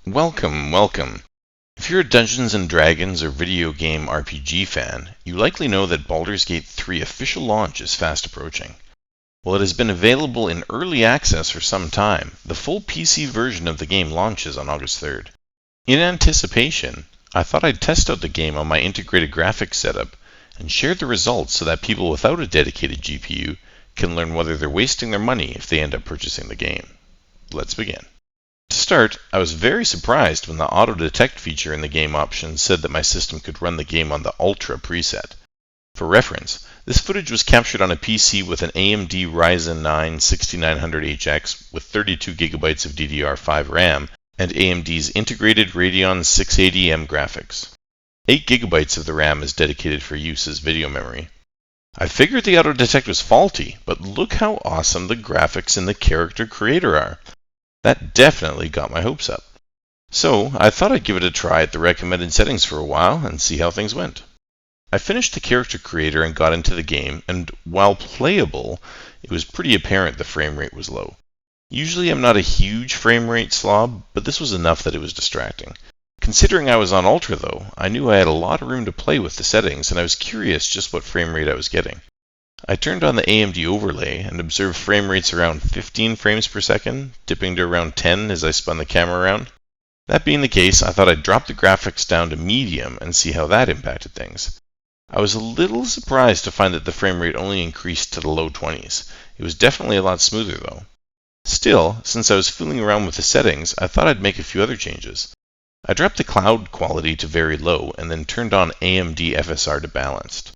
Welcome. If you're a Dungeons & Dragons or video game RPG fan, you likely know that Baldur's Gate 3 official launch is fast approaching. While it has been available in early access for some time, the full PC version of the game launches on August 3rd. In anticipation, I thought I'd test out the game on my integrated graphics setup and share the results so that people without a dedicated GPU can learn whether they're wasting their money if they end up purchasing the game. Let's begin. To start, I was very surprised when the auto detect feature in the game options said that my system could run the game on the Ultra preset. For reference, this footage was captured on a PC with an AMD Ryzen 9 6900HX with 32GB of DDR5 RAM and AMD's integrated Radeon 680M graphics. 8GB of the RAM is dedicated for use as video memory. I figured the auto detect was faulty, but look how awesome the graphics in the character creator are. That definitely got my hopes up. So I thought I'd give it a try at the recommended settings for a while and see how things went. I finished the character creator and got into the game, and while playable, it was pretty apparent the frame rate was low. Usually I'm not a huge frame rate slob, but this was enough that it was distracting. Considering I was on Ultra though, I knew I had a lot of room to play with the settings, and I was curious just what frame rate I was getting. I turned on the AMD overlay and observed frame rates around 15 frames per second, dipping to around 10 as I spun the camera around. That being the case, I thought I'd drop the graphics down to medium and see how that impacted things. I was a little surprised to find that the frame rate only increased to the low 20s. It was definitely a lot smoother though. Still, since I was fooling around with the settings, I thought I'd make a few other changes. I dropped the cloud quality to very low and then turned on AMD FSR to balanced.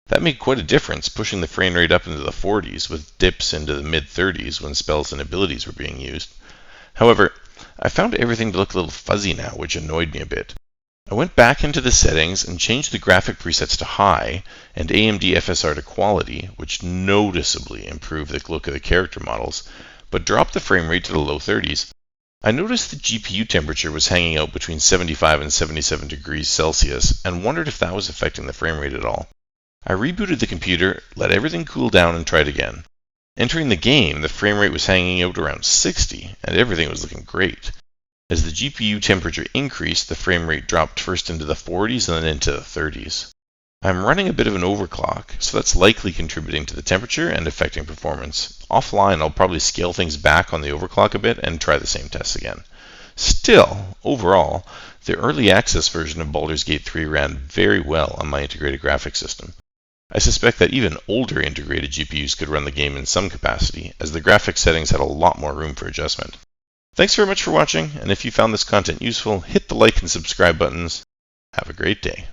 That made quite a difference, pushing the frame rate up into the 40s with dips into the mid-30s when spells and abilities were being used. However, I found everything to look a little fuzzy now, which annoyed me a bit. I went back into the settings and changed the graphic presets to high and AMD FSR to quality, which noticeably improved the look of the character models, but dropped the frame rate to the low 30s. I noticed the GPU temperature was hanging out between 75 and 77 degrees Celsius and wondered if that was affecting the frame rate at all. I rebooted the computer, let everything cool down, and tried again. Entering the game, the frame rate was hanging out around 60, and everything was looking great. As the GPU temperature increased, the frame rate dropped first into the 40s and then into the 30s. I'm running a bit of an overclock, so that's likely contributing to the temperature and affecting performance. Offline, I'll probably scale things back on the overclock a bit and try the same tests again. Still, overall, the early access version of Baldur's Gate 3 ran very well on my integrated graphics system. I suspect that even older integrated GPUs could run the game in some capacity, as the graphics settings had a lot more room for adjustment. Thanks very much for watching, and if you found this content useful, hit the like and subscribe buttons. Have a great day.